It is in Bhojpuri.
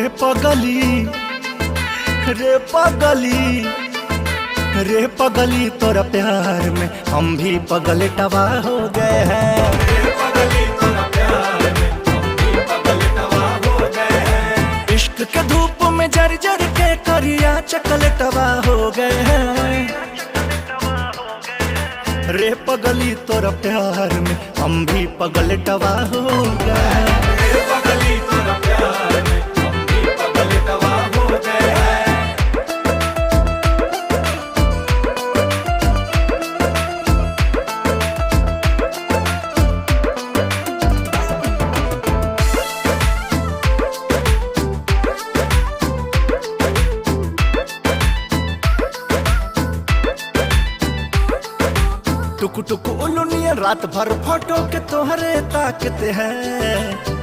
पगली, रे पगली, रे पगली तोरा प्यार में हम भी पगल टवा हो गए हैं। रे पगली तोरा प्यार में हम भी पगल टवा हो गए हैं। इश्क के धूप में जर जर के करिया चकल टवा हो गए हैं। रे पगली तोरा प्यार में हम भी पगल टवा हो गए हैं। रे पगली तोरा प्यार में हम भी पगल टवा हो गए हैं। टुक टुक उलुनिया रात भर फोटो के तोहरे ताकते हैं।